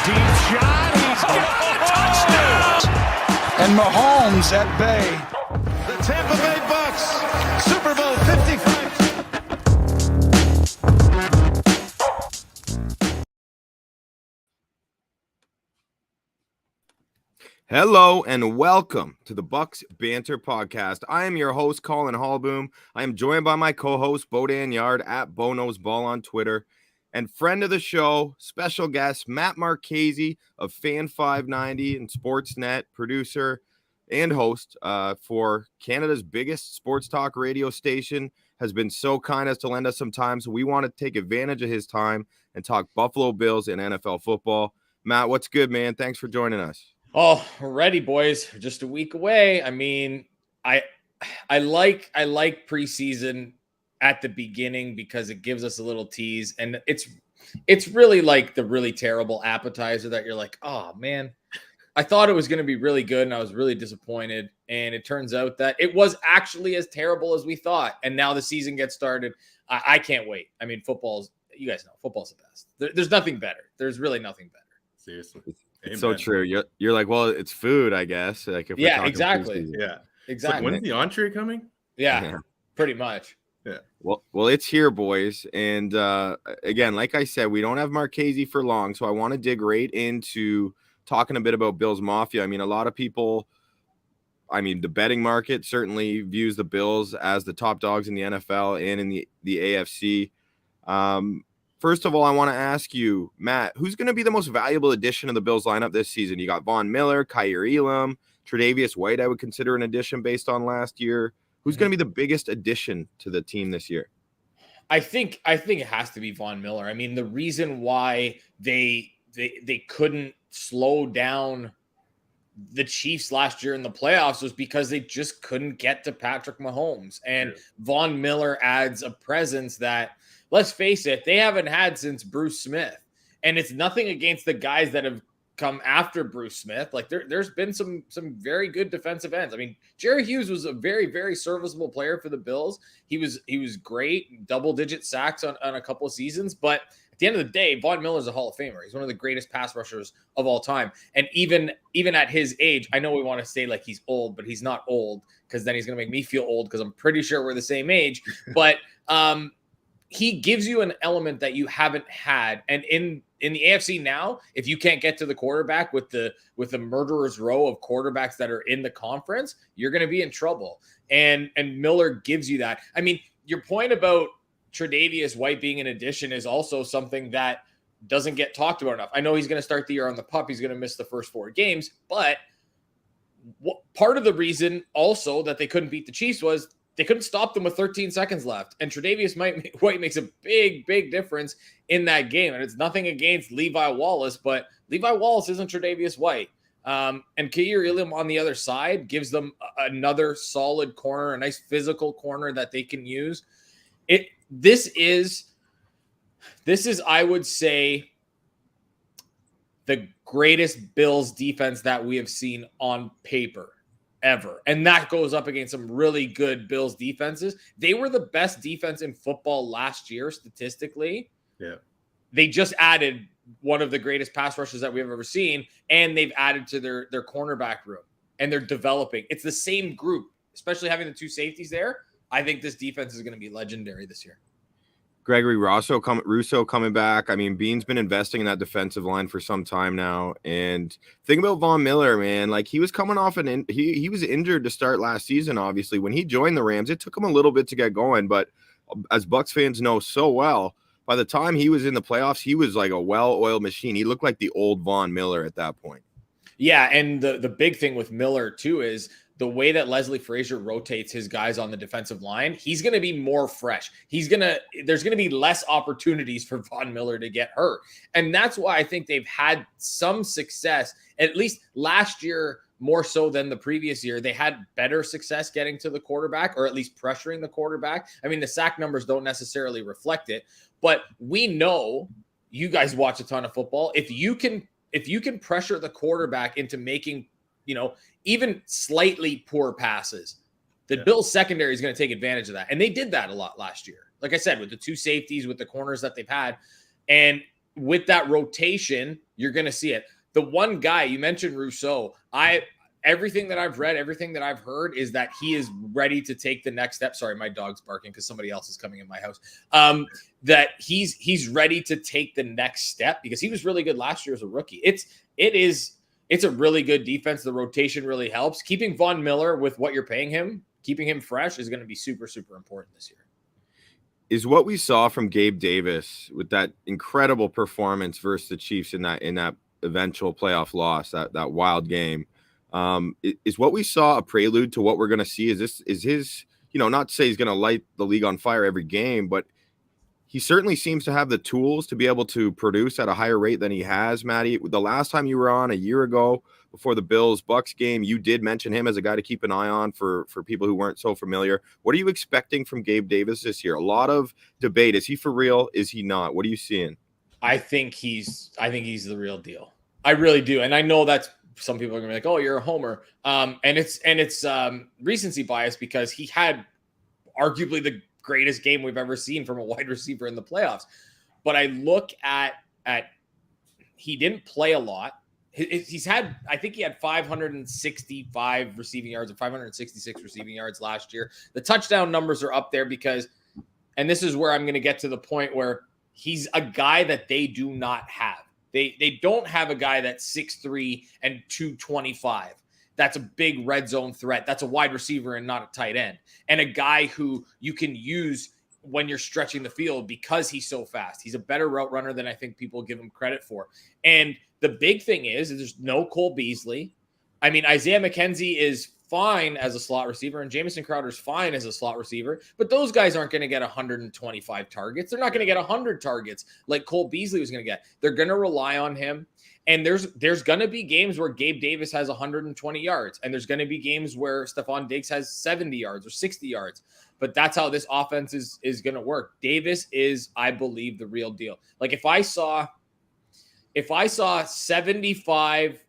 Deep shot. He's got a touchdown. And Mahomes at bay. The Tampa Bay Bucs, Super Bowl 55. Hello and welcome to the Bucs Banter Podcast. I am your host, Collin Hallboom. I am joined by my co-host, Bo Yard at Bo Knows Ball on Twitter, and friend of the show, special guest, Matt Marchese of TheFAN590 and Sportsnet, producer and host for Canada's biggest sports talk radio station, has been so kind as to lend us some time. So we want to take advantage of his time and talk Buffalo Bills and NFL football. Matt, what's good, man? Thanks for joining us. Oh, ready, boys. Just a week away. I mean, I like preseason at the beginning because it gives us a little tease, and it's really like the really terrible appetizer that you're like, oh man, I thought it was going to be really good, and I was really disappointed. And it turns out that it was actually as terrible as we thought. And now the season gets started. I can't wait. I mean, you guys know, football's the best. There's nothing better. There's really nothing better. Seriously. It's so true. You're like, well, it's food, I guess. Like, if yeah, exactly. Yeah, exactly. Like, when's the entree coming? Yeah, pretty much. Yeah. Well, it's here, boys. And again, like I said, we don't have Marchese for long, so I want to dig right into talking a bit about Bills Mafia. I mean, a lot of people, the betting market certainly views the Bills as the top dogs in the NFL and in the AFC. First of all, I want to ask you, Matt, who's going to be the most valuable addition of the Bills lineup this season? You got Von Miller, Kyer Elam, Tre'Davious White, I would consider an addition based on last year. Who's going to be the biggest addition to the team this year? I think it has to be Von Miller. I mean, the reason why they couldn't slow down the Chiefs last year in the playoffs was because they just couldn't get to Patrick Mahomes. And Von Miller adds a presence that, let's face it, they haven't had since Bruce Smith. And it's nothing against the guys that have come after Bruce Smith. Like there's been some very good defensive ends. I mean, Jerry Hughes was a very, very serviceable player for the Bills. He was great, double-digit sacks on a couple of seasons. But at the end of the day, Von Miller's a Hall of Famer. He's one of the greatest pass rushers of all time. And even at his age, I know we want to say like he's old, but he's not old, because then he's going to make me feel old because I'm pretty sure we're the same age. But he gives you an element that you haven't had. And in the AFC now, if you can't get to the quarterback with the murderer's row of quarterbacks that are in the conference, you're going to be in trouble. And Miller gives you that. I mean, your point about Tre'Davious White being an addition is also something that doesn't get talked about enough. I know he's going to start the year on the PUP. He's going to miss the first 4 games, but part of the reason also that they couldn't beat the Chiefs was they couldn't stop them with 13 seconds left. And Tre'Davious White makes a big, big difference in that game. And it's nothing against Levi Wallace, but Levi Wallace isn't Tre'Davious White. And Kyer Elam on the other side gives them another solid corner, a nice physical corner that they can use. This is, I would say, the greatest Bills defense that we have seen on paper ever. And that goes up against some really good Bills defenses. They were the best defense in football last year, statistically. Yeah. They just added one of the greatest pass rushes that we've ever seen, and they've added to their cornerback room, and they're developing. It's the same group, especially having the 2 safeties there. I think this defense is going to be legendary this year. Gregory Rousseau coming back. I mean, Bean's been investing in that defensive line for some time now. And think about Von Miller, man. Like, he was coming off he was injured to start last season, obviously. When he joined the Rams, it took him a little bit to get going. But as Bucs fans know so well, by the time he was in the playoffs, he was like a well-oiled machine. He looked like the old Von Miller at that point. Yeah, and the big thing with Miller, too, is the way that Leslie Frazier rotates his guys on the defensive line, he's going to be more fresh. There's going to be less opportunities for Von Miller to get hurt. And that's why I think they've had some success, at least last year, more so than the previous year. They had better success getting to the quarterback, or at least pressuring the quarterback. I mean, the sack numbers don't necessarily reflect it, but we know, you guys watch a ton of football. If you can pressure the quarterback into making, even slightly poor passes, the Bills secondary is going to take advantage of that. And they did that a lot last year. Like I said, with the 2 safeties, with the corners that they've had. And with that rotation, you're going to see it. The one guy you mentioned, Rousseau, everything that I've read, everything that I've heard is that he is ready to take the next step. Sorry, my dog's barking because somebody else is coming in my house. That he's ready to take the next step because he was really good last year as a rookie. It's a really good defense. The rotation really helps. Keeping Von Miller with what you're paying him, keeping him fresh is going to be super, super important this year. Is what we saw from Gabe Davis with that incredible performance versus the Chiefs in that eventual playoff loss, that wild game. Is what we saw a prelude to what we're going to see? Is his, not to say he's going to light the league on fire every game, but he certainly seems to have the tools to be able to produce at a higher rate than he has, Matty. The last time you were on a year ago before the Bills-Bucs game, you did mention him as a guy to keep an eye on for people who weren't so familiar. What are you expecting from Gabe Davis this year? A lot of debate. Is he for real? Is he not? What are you seeing? I think he's the real deal. I really do. And I know that's some people are gonna be like, oh, you're a homer. And it's recency bias because he had arguably the greatest game we've ever seen from a wide receiver in the playoffs. But I look at he didn't play a lot. He's had, I think he had 565 receiving yards or 566 receiving yards last year. The touchdown numbers are up there because, and this is where I'm going to get to the point where he's a guy that they do not have. They don't have a guy that's 6'3" and 225. That's a big red zone threat. That's a wide receiver and not a tight end. And a guy who you can use when you're stretching the field because he's so fast. He's a better route runner than I think people give him credit for. And the big thing is there's no Cole Beasley. I mean, Isaiah McKenzie is fine as a slot receiver and Jamison Crowder's fine as a slot receiver, but those guys aren't going to get 125 targets. They're not going to get 100 targets like Cole Beasley was going to get. They're going to rely on him. And there's going to be games where Gabe Davis has 120 yards, and there's going to be games where Stephon Diggs has 70 yards or 60 yards. But that's how this offense is going to work. Davis is, I believe, the real deal. Like if I saw 75,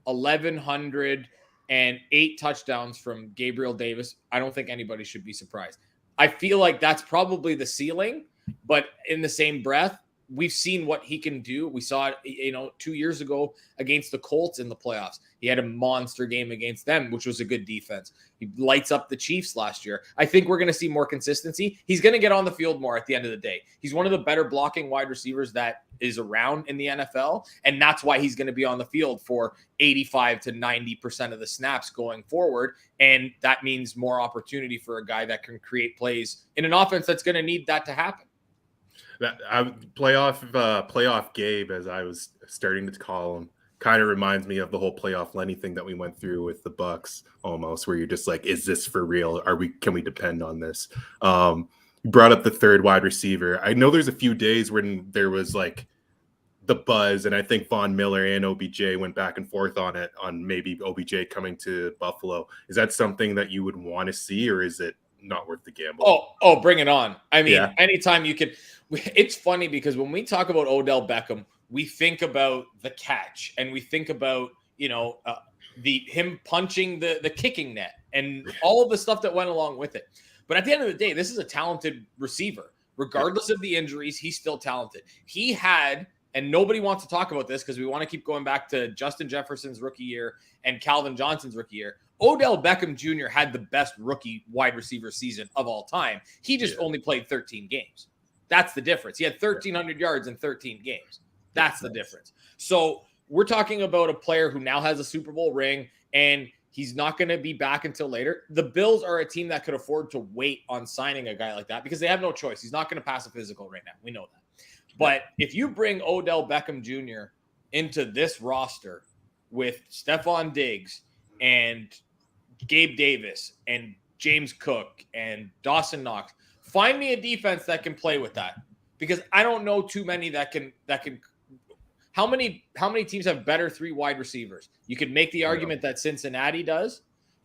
1,100, and 8 touchdowns from Gabriel Davis, I don't think anybody should be surprised. I feel like that's probably the ceiling, but in the same breath, we've seen what he can do. We saw it, 2 years ago against the Colts in the playoffs. He had a monster game against them, which was a good defense. He lights up the Chiefs last year. I think we're going to see more consistency. He's going to get on the field more at the end of the day. He's one of the better blocking wide receivers that is around in the NFL, and that's why he's going to be on the field for 85 to 90% of the snaps going forward, and that means more opportunity for a guy that can create plays in an offense that's going to need that to happen. Playoff Gabe, as I was starting to call him, kind of reminds me of the whole playoff Lenny thing that we went through with the Bucs, almost, where you're just like, is this for real? Can we depend on this? You brought up the third wide receiver. I know there's a few days when there was like the buzz, and I think Von Miller and OBJ went back and forth on it, on maybe OBJ coming to Buffalo. Is that something that you would want to see, or is it not worth the gamble? Oh, bring it on. I mean, anytime you could. It's funny because when we talk about Odell Beckham, we think about the catch and we think about, him punching the kicking net and all of the stuff that went along with it. But at the end of the day, this is a talented receiver. Regardless of the injuries, he's still talented. He had, and nobody wants to talk about this because we want to keep going back to Justin Jefferson's rookie year and Calvin Johnson's rookie year. Odell Beckham Jr. had the best rookie wide receiver season of all time. He just only played 13 games. That's the difference. He had 1,300 yards in 13 games. That's the difference. So we're talking about a player who now has a Super Bowl ring, and he's not going to be back until later. The Bills are a team that could afford to wait on signing a guy like that because they have no choice. He's not going to pass a physical right now. We know that. But if you bring Odell Beckham Jr. into this roster with Stephon Diggs and Gabe Davis and James Cook and Dawson Knox, find me a defense that can play with that, because I don't know too many that can. How many teams have better 3 wide receivers? You could make the argument that Cincinnati does.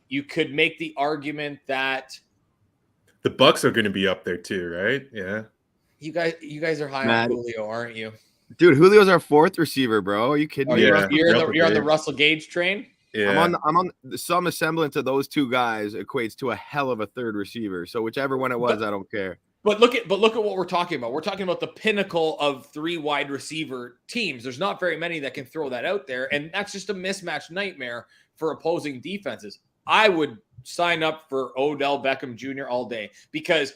You could make the argument that the Bucs are going to be up there too, right? Yeah. You guys are high on Julio, aren't you? Dude, Julio's our 4th receiver, bro. Are you kidding me? You're on the Russell Gage train? Yeah. I'm on some semblance of those two guys equates to a hell of a 3rd receiver. So whichever one it was, I don't care. But look at what we're talking about. We're talking about the pinnacle of 3 wide receiver teams. There's not very many that can throw that out there, and that's just a mismatch nightmare for opposing defenses. I would sign up for Odell Beckham Jr. all day because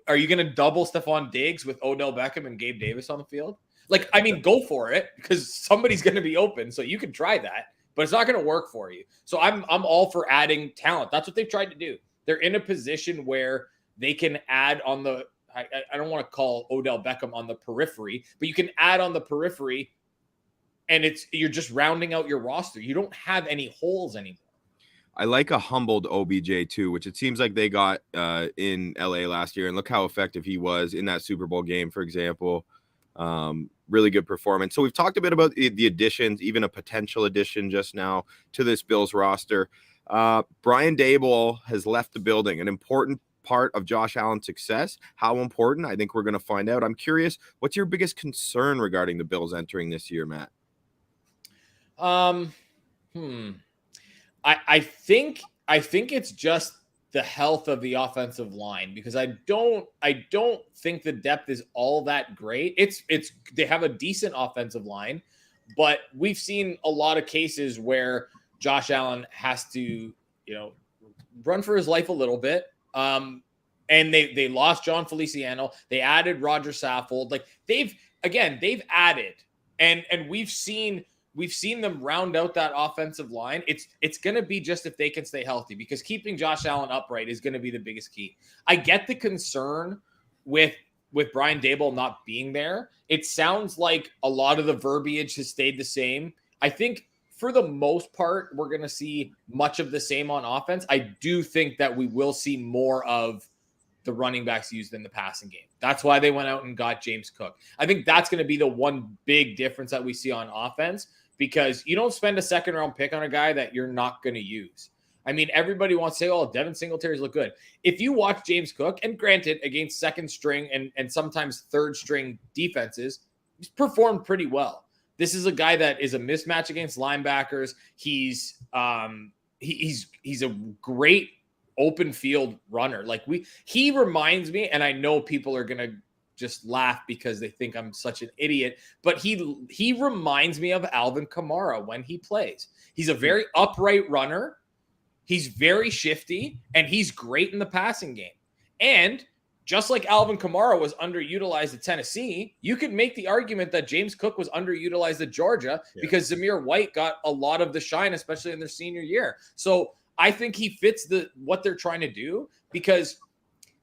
are you going to double Stephon Diggs with Odell Beckham and Gabe Davis on the field? Like, I mean, go for it because somebody's going to be open, so you can try that, but it's not going to work for you. So I'm all for adding talent. That's what they've tried to do. They're in a position where they can add on the I don't want to call Odell Beckham on the periphery, but you can add on the periphery, and you're just rounding out your roster. You don't have any holes anymore. I like a humbled OBJ too, which it seems like they got in LA last year, and look how effective he was in that Super Bowl game, for example. Really good performance. So we've talked a bit about the additions, even a potential addition just now to this Bills roster. Brian Daboll has left the building, an important part of Josh Allen's success. How important? I think we're going to find out. I'm curious, what's your biggest concern regarding the Bills entering this year, Matt? I think it's just the health of the offensive line because I don't think the depth is all that great. They have a decent offensive line, but we've seen a lot of cases where Josh Allen has to, run for his life a little bit. And they lost John Feliciano. They added Roger Saffold. Like they've added, and we've seen them round out that offensive line. It's going to be just if they can stay healthy because keeping Josh Allen upright is going to be the biggest key. I get the concern with Brian Daboll not being there. It sounds like a lot of the verbiage has stayed the same. I think for the most part, we're going to see much of the same on offense. I do think that we will see more of the running backs used in the passing game. That's why they went out and got James Cook. I think that's going to be the one big difference that we see on offense because you don't spend a second-round pick on a guy that you're not going to use. I mean, everybody wants to say, oh, Devin Singletary's look good. If you watch James Cook, and granted, against second-string and sometimes third-string defenses, he's performed pretty well. This is a guy that is a mismatch against linebackers. He's a great open field runner. He reminds me, and I know people are going to just laugh because they think I'm such an idiot, but he reminds me of Alvin Kamara when he plays. He's a very upright runner. He's very shifty, and he's great in the passing game. And just like Alvin Kamara was underutilized at Tennessee, you could make the argument that James Cook was underutilized at Georgia because Zamir White got a lot of the shine, especially in their senior year. So I think he fits what they're trying to do because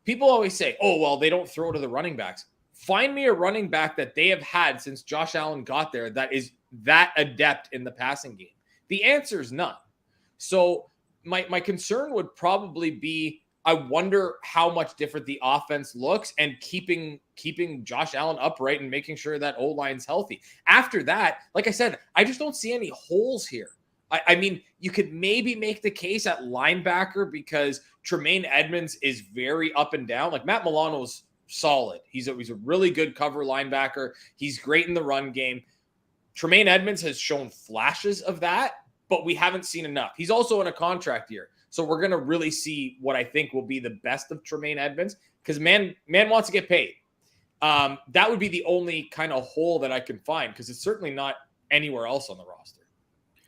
people always say, oh, well, they don't throw to the running backs. Find me a running back that they have had since Josh Allen got there that is that adept in the passing game. The answer is none. So my concern would probably be, I wonder how much different the offense looks and keeping Josh Allen upright and making sure that O-line's healthy. After that, like I said, I just don't see any holes here. I mean, you could maybe make the case at linebacker because Tremaine Edmonds is very up and down. Like Matt Milano's solid. He's a really good cover linebacker. He's great in the run game. Tremaine Edmonds has shown flashes of that, but we haven't seen enough. He's also in a contract year. So we're going to really see what I think will be the best of Tremaine Edmonds because man wants to get paid. That would be the only kind of hole that I can find because it's certainly not anywhere else on the roster.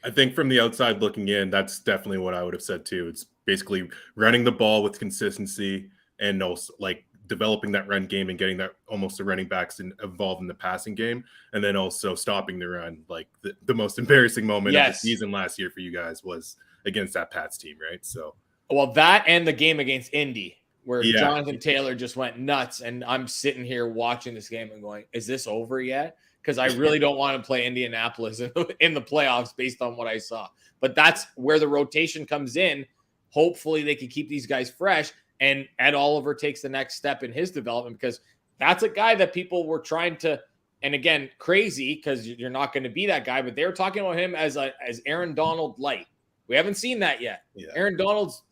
I think from the outside looking in, that's definitely what I would have said too. It's basically running the ball with consistency and also like developing that run game and getting that almost the running backs involved in the passing game. And then also stopping the run. Like the most embarrassing moment of the season last year for you guys was against that Pats team, right? So, well, that and the game against Indy where Jonathan Taylor just went nuts. And I'm sitting here watching this game and going, is this over yet? Because I really don't want to play Indianapolis in the playoffs based on what I saw. But that's where the rotation comes in. Hopefully they can keep these guys fresh. And Ed Oliver takes the next step in his development because that's a guy that people were trying to, and again, crazy because you're not going to be that guy, but they were talking about him as Aaron Donald light. We haven't seen that yet. Yeah. Aaron Donald's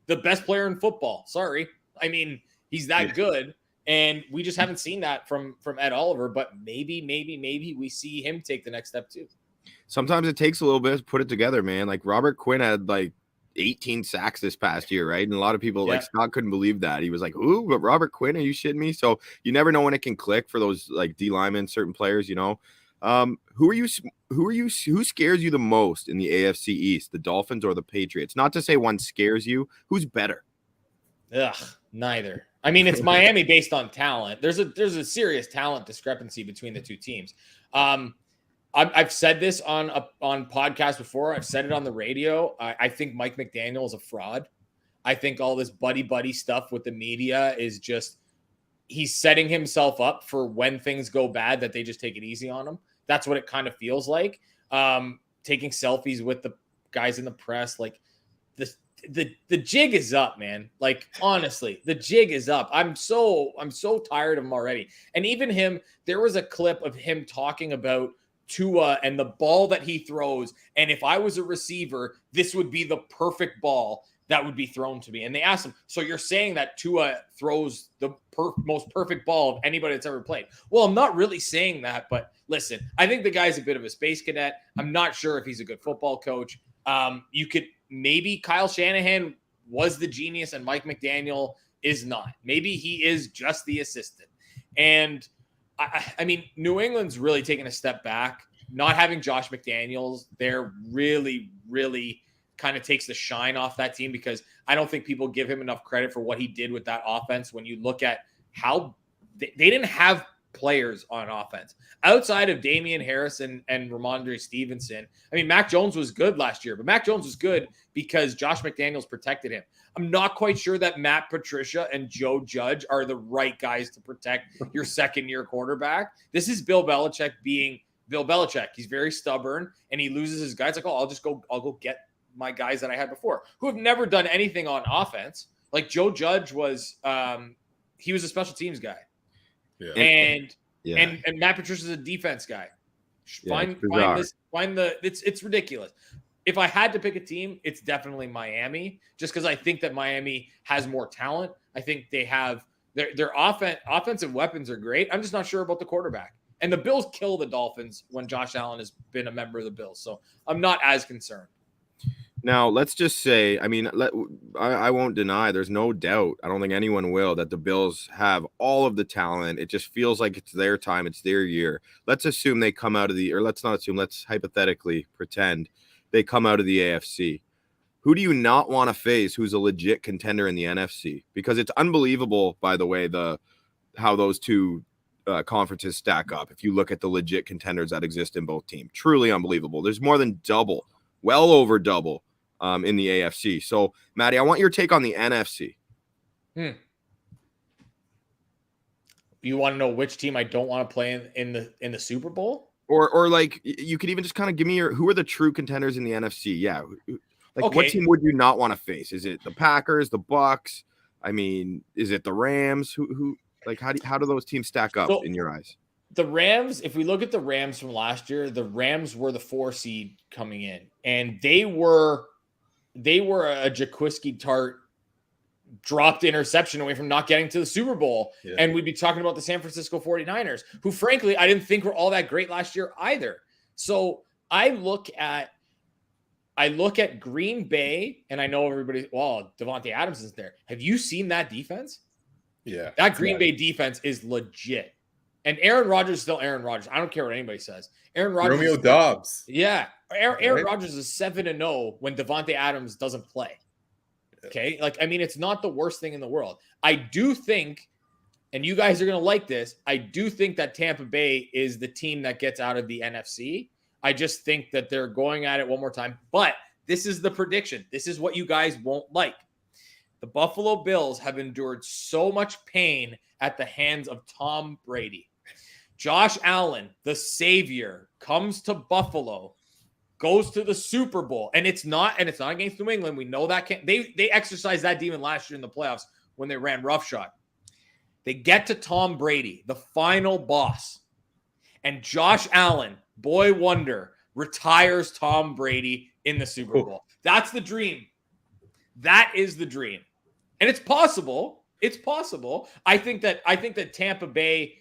the best player in football. Sorry. I mean, he's that good. And we just haven't seen that from Ed Oliver, but maybe we see him take the next step too. Sometimes it takes a little bit to put it together, man. Like Robert Quinn had 18 sacks this past year, right? And a lot of people like Scott couldn't believe that. He was like, "Ooh, but Robert Quinn, are you shitting me?" So you never know when it can click for those like D linemen, certain players, you know. Who scares you the most in the AFC East, the Dolphins or the Patriots? Not to say one scares you. Who's better? Ugh, neither. I mean, it's Miami based on talent. There's a serious talent discrepancy between the two teams. I've said this on podcasts before. I've said it on the radio. I think Mike McDaniel is a fraud. I think all this buddy stuff with the media is just, he's setting himself up for when things go bad that they just take it easy on him. That's what it kind of feels like. Taking selfies with the guys in the press, like the jig is up, man. Like, honestly, the jig is up. I'm so tired of him already. And even him, there was a clip of him talking about Tua and the ball that he throws. And if I was a receiver, this would be the perfect ball that would be thrown to me. And they asked him, so you're saying that Tua throws the most perfect ball of anybody that's ever played? Well, I'm not really saying that, but listen, I think the guy's a bit of a space cadet. I'm not sure if he's a good football coach. You could, maybe Kyle Shanahan was the genius and Mike McDaniel is not. Maybe he is just the assistant. And I mean, New England's really taken a step back. Not having Josh McDaniels there really, really kind of takes the shine off that team, because I don't think people give him enough credit for what he did with that offense. When you look at how they didn't have players on offense outside of Damian Harris and Ramondre Stevenson. I mean, Mac Jones was good last year, but Mac Jones was good because Josh McDaniels protected him. I'm not quite sure that Matt Patricia and Joe Judge are the right guys to protect your second-year quarterback. This is Bill Belichick being Bill Belichick. He's very stubborn, and he loses his guys. Like, oh, I'll go get my guys that I had before who have never done anything on offense. Like Joe Judge was, he was a special teams guy. Yeah. And Matt Patricia's a defense guy. It's ridiculous. If I had to pick a team, it's definitely Miami, just because I think that Miami has more talent. I think they have their offensive weapons are great. I'm just not sure about the quarterback. And the Bills kill the Dolphins when Josh Allen has been a member of the Bills. So I'm not as concerned. Now, let's just say, I mean, I won't deny, there's no doubt, I don't think anyone will, that the Bills have all of the talent. It just feels like it's their time, it's their year. Let's assume they come out of the, or let's not assume, let's hypothetically pretend they come out of the AFC. Who do you not want to face who's a legit contender in the NFC? Because it's unbelievable, by the way, how those two conferences stack up. If you look at the legit contenders that exist in both teams, truly unbelievable. There's more than double, well over double in the AFC. So, Matty, I want your take on the NFC. You want to know which team I don't want to play in the Super Bowl? Or like, you could even just kind of give me who are the true contenders in the NFC? Yeah. Like, okay. What team would you not want to face? Is it the Packers, the Bucs? I mean, is it the Rams? Who like, how do those teams stack up in your eyes? The Rams, if we look at the Rams from last year, the Rams were the 4 seed coming in, and they were a Jaquiski Tart dropped interception away from not getting to the Super Bowl. Yeah. And we'd be talking about the San Francisco 49ers, who frankly, I didn't think were all that great last year either. So I look at Green Bay, and I know everybody, well, Devontae Adams is there. Have you seen that defense? Yeah. That Green Bay defense is legit. And Aaron Rodgers is still Aaron Rodgers. I don't care what anybody says. Aaron Rodgers. Romeo Dobbs. Yeah. Aaron Rodgers is 7-0 when Devontae Adams doesn't play. Okay. Like, I mean, it's not the worst thing in the world. I do think, and you guys are going to like this, I do think that Tampa Bay is the team that gets out of the NFC. I just think that they're going at it one more time. But this is the prediction. This is what you guys won't like. The Buffalo Bills have endured so much pain at the hands of Tom Brady. Josh Allen, the savior, comes to Buffalo, goes to the Super Bowl, and it's not against New England. We know that they exercised that demon last year in the playoffs when they ran roughshod. They get to Tom Brady, the final boss, and Josh Allen, boy wonder, retires Tom Brady in the Super Bowl. That's the dream. That is the dream, and it's possible. It's possible. I think that Tampa Bay.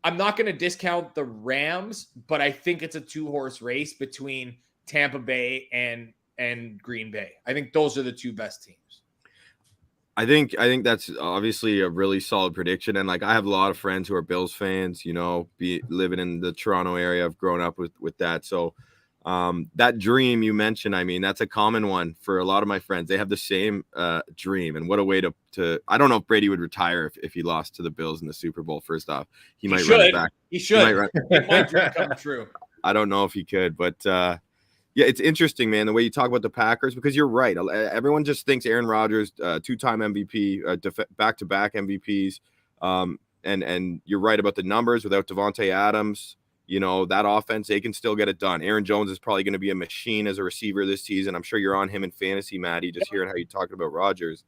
I'm not going to discount the Rams, but I think it's a 2-horse race between Tampa Bay and and Green Bay. I think those are the two best teams. I think that's obviously a really solid prediction. And like, I have a lot of friends who are Bills fans, living in the Toronto area. I've grown up with that. So that dream you mentioned, I mean, that's a common one for a lot of my friends. They have the same dream. And what a way to I don't know if Brady would retire if he lost to the Bills in the Super Bowl. First off, he might run it back. He should. It might dream come true. I don't know if he could, but yeah, it's interesting, man, the way you talk about the Packers, because you're right. Everyone just thinks Aaron Rodgers, two-time MVP, back-to-back MVPs, and you're right about the numbers. Without Devontae Adams, that offense, they can still get it done. Aaron Jones is probably going to be a machine as a receiver this season. I'm sure you're on him in fantasy, Maddie, just hearing how you talked about Rodgers.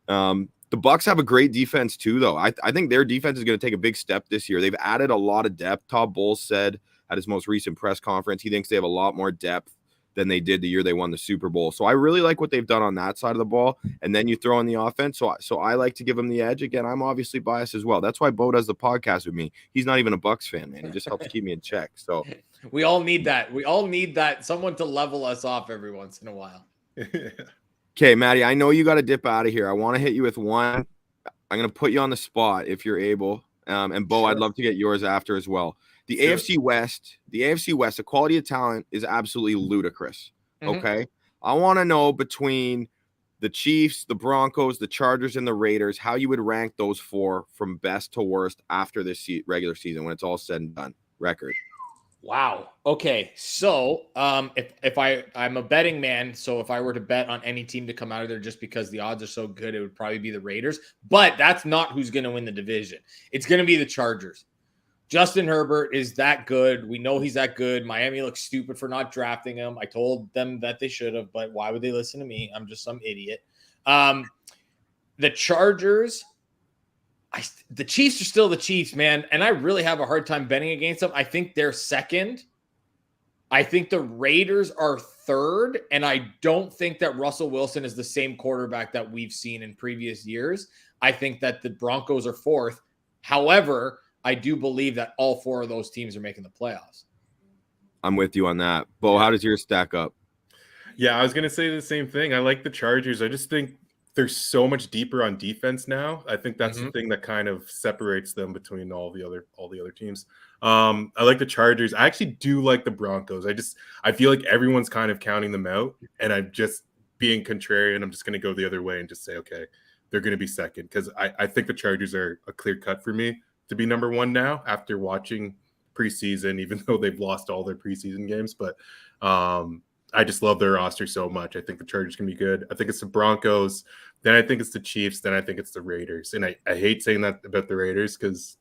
The Bucs have a great defense too, though. I think their defense is going to take a big step this year. They've added a lot of depth. Todd Bowles said at his most recent press conference, he thinks they have a lot more depth than they did the year they won the Super Bowl. So I really like what they've done on that side of the ball. And then you throw in the offense. So I like to give them the edge. Again, I'm obviously biased as well. That's why Bo does the podcast with me. He's not even a Bucs fan, man. He just helps keep me in check. So we all need that. We all need that, someone to level us off every once in a while. Okay, Maddie, I know you got to dip out of here. I want to hit you with one. I'm going to put you on the spot if you're able. And Bo, sure. I'd love to get yours after as well. The AFC West, the quality of talent is absolutely ludicrous. Okay. I want to know between the Chiefs, the Broncos, the Chargers, and the Raiders, how you would rank those four from best to worst after this regular season when it's all said and done. Record. Wow. Okay. So if I'm a betting man, so if I were to bet on any team to come out of there just because the odds are so good, it would probably be the Raiders. But that's not who's going to win the division. It's going to be the Chargers. Justin Herbert is that good. We know he's that good. Miami looks stupid for not drafting him. I told them that they should have, but why would they listen to me? I'm just some idiot. The Chargers, the Chiefs are still the Chiefs, man, and I really have a hard time betting against them. I think they're second. I think the Raiders are third, and I don't think that Russell Wilson is the same quarterback that we've seen in previous years. I think that the Broncos are fourth. However, I do believe that all four of those teams are making the playoffs. I'm with you on that. Bo, how does yours stack up? Yeah, I was going to say the same thing. I like the Chargers. I just think they're so much deeper on defense now. I think that's the thing that kind of separates them between all the other teams. I like the Chargers. I actually do like the Broncos. I feel like everyone's kind of counting them out, and I'm just being contrarian. I'm just going to go the other way and just say, okay, they're going to be second, because I think the Chargers are a clear cut for me to be number one now after watching preseason, even though they've lost all their preseason games. But I just love their roster so much. I think the Chargers can be good. I think it's the Broncos. Then I think it's the Chiefs. Then I think it's the Raiders. And I hate saying that about the Raiders because,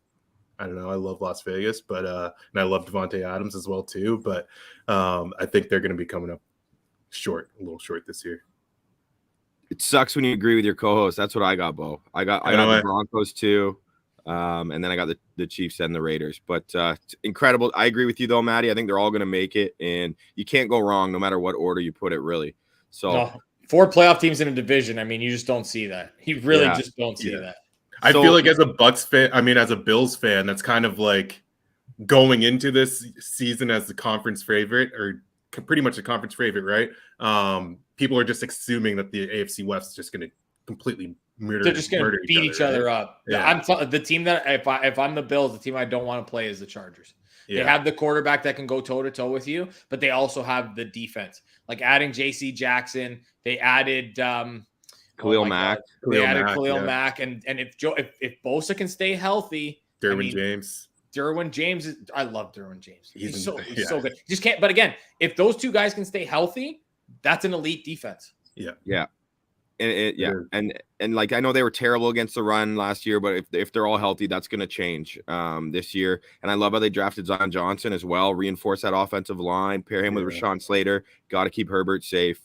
I don't know, I love Las Vegas, but and I love Devontae Adams as well too. But I think they're going to be coming up a little short this year. It sucks when you agree with your co-host. That's what I got, Bo. I got the Broncos too. And then I got the Chiefs and the Raiders. But incredible. I agree with you, though, Maddie. I think they're all going to make it. And you can't go wrong no matter what order you put it, really. So no, 4 playoff teams in a division. I mean, you just don't see that. You really just don't see that. I feel like as a Bucs fan, as a Bills fan, that's kind of like going into this season as the conference favorite, or pretty much the conference favorite, right? People are just assuming that the AFC West is just going to completely they're just going to beat each other up. Yeah. The team that if I'm the Bills, the team I don't want to play is the Chargers. Yeah. They have the quarterback that can go toe to toe with you, but they also have the defense. Like adding J.C. Jackson, they added Khalil Mack. Khalil Mack, and if Bosa can stay healthy, Derwin James. I love Derwin James. He's so good. Just can't. But again, if those two guys can stay healthy, that's an elite defense. Yeah. And like, I know they were terrible against the run last year, but if they're all healthy, that's going to change this year. And I love how they drafted Zion Johnson as well, reinforce that offensive line, pair him with Rashawn Slater. Got to keep Herbert safe.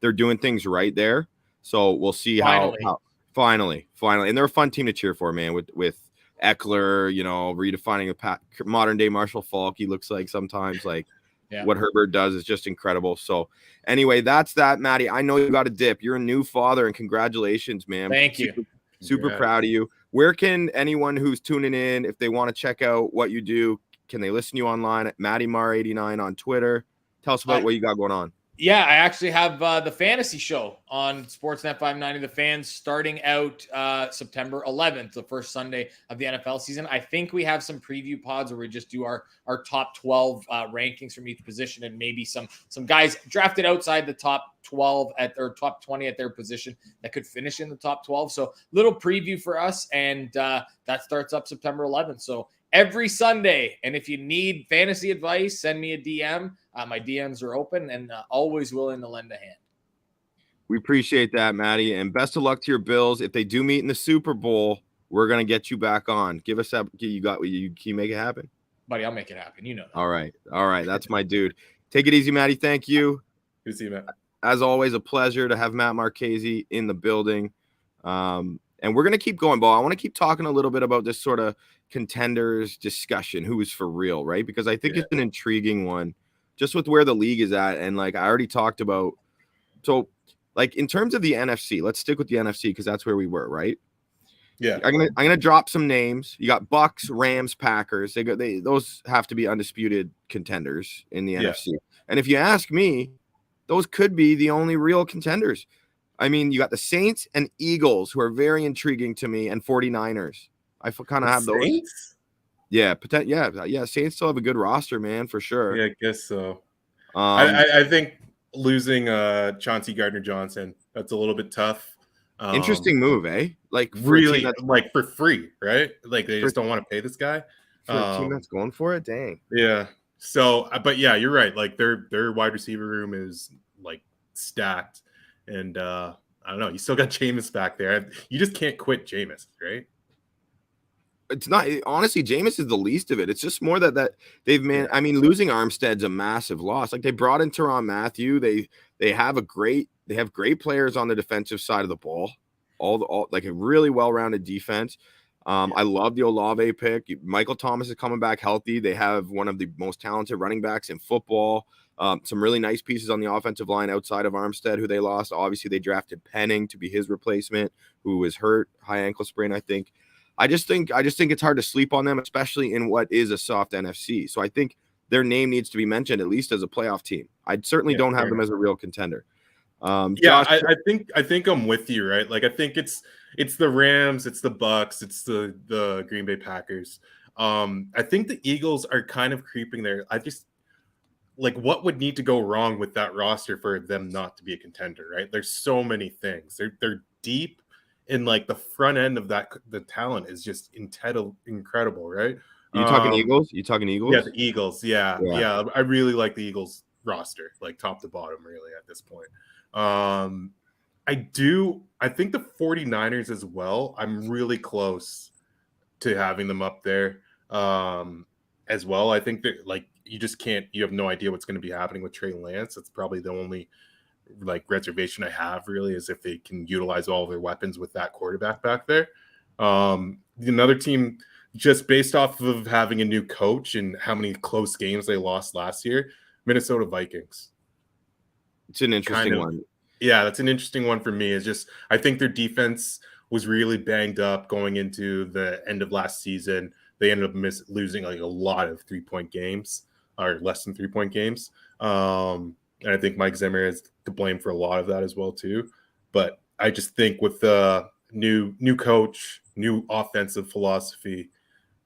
They're doing things right there. So we'll see how finally. And they're a fun team to cheer for, man, with Eckler, redefining a modern day Marshall Faulk. He looks like sometimes what Herbert does is just incredible. So anyway, that's that, Maddie. I know you got a dip. You're a new father, and congratulations, man. Thank you. Super proud of you. Where can anyone who's tuning in, if they want to check out what you do, can they listen to you online at MattyMar89 on Twitter? Tell us about what you got going on. Yeah, I actually have the fantasy show on Sportsnet 590, The Fan, starting out September 11th, the first Sunday of the NFL season. I think we have some preview pods where we just do our top 12 rankings from each position, and maybe some guys drafted outside the top 12 or top 20 at their position that could finish in the top 12. So little preview for us, and that starts up September 11th. So every Sunday. And if you need fantasy advice, send me a DM. My DMs are open and always willing to lend a hand. We appreciate that, Matty, and best of luck to your Bills. If they do meet in the Super Bowl, we're gonna get you back on. Give us that. Can you make it happen, buddy? I'll make it happen. You know that. All right. That's my dude. Take it easy, Matty. Thank you. Good to see you, Matt. As always, a pleasure to have Matt Marchese in the building. And we're gonna keep going, Bo. I want to keep talking a little bit about this sort of contenders discussion. Who is for real, right? Because I think it's an intriguing one, just with where the league is at. And like I already talked about, so like in terms of the NFC, let's stick with the NFC because that's where we were, right? Yeah. I'm gonna drop some names. You got Bucs, Rams, Packers. Those have to be undisputed contenders in the NFC. And if you ask me, those could be the only real contenders. I mean, you got the Saints and Eagles, who are very intriguing to me, and 49ers. I kind of have Saints? those. Yeah. Saints still have a good roster, man, for sure. Yeah, I guess so. I think losing Chauncey Gardner-Johnson, that's a little bit tough. Interesting move, eh? Like really, like for free, right? Like they just don't want to pay this guy for a team that's going for it. Dang. Yeah. So, but yeah, you're right. Like their wide receiver room is like stacked, and I don't know. You still got Jameis back there. You just can't quit Jameis, right? It's not, honestly, Jameis is the least of it. It's just more that they've made. I mean, losing Armstead's a massive loss. Like they brought in Tyrann Mathieu. They have great players on the defensive side of the ball. All like a really well-rounded defense. I love the Olave pick. Michael Thomas is coming back healthy. They have one of the most talented running backs in football. Some really nice pieces on the offensive line outside of Armstead, who they lost. Obviously, they drafted Penning to be his replacement, who was hurt, high ankle sprain, I think. I just think it's hard to sleep on them, especially in what is a soft NFC. So I think their name needs to be mentioned at least as a playoff team. I certainly don't have them as a real contender. Josh, I think I'm with you, right? Like I think it's the Rams, it's the Bucs, it's the Green Bay Packers. I think the Eagles are kind of creeping there. I just like what would need to go wrong with that roster for them not to be a contender, right? There's so many things. They're deep. And like the front end of that, the talent is just incredible, right? You talking Eagles? You talking Eagles? Yeah, the Eagles. Yeah. I really like the Eagles roster, like top to bottom, really at this point. I think the 49ers as well. I'm really close to having them up there as well. I think that like you have no idea what's going to be happening with Trey Lance. That's probably the only like reservation I have really is if they can utilize all their weapons with that quarterback back there. Another team just based off of having a new coach and how many close games they lost last year, Minnesota Vikings. It's an interesting one. Yeah, that's an interesting one for me. Is just I think their defense was really banged up going into the end of last season. They ended up losing like a lot of 3-point games or less than 3-point games. And I think Mike Zimmer is to blame for a lot of that as well, too. But I just think with the new coach, new offensive philosophy,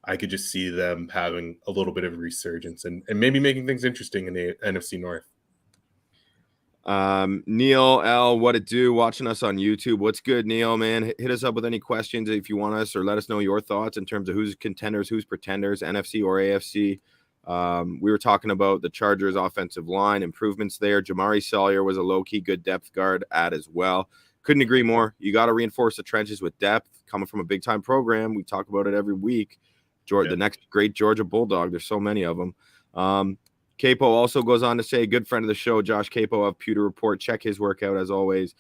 I could just see them having a little bit of a resurgence and maybe making things interesting in the NFC North. Neil L, what it do? Watching us on YouTube. What's good, Neil, man? Hit us up with any questions if you want us, or let us know your thoughts in terms of who's contenders, who's pretenders, NFC or AFC. We were talking about the Chargers offensive line improvements there. Jamari Salyer was a low-key good depth guard as well. Couldn't agree more. You got to reinforce the trenches with depth coming from a big-time program. We talk about it every week. The next great Georgia Bulldog. There's so many of them. Capo also goes on to say, good friend of the show, Josh Capo of Pewter Report. Check his work out as always.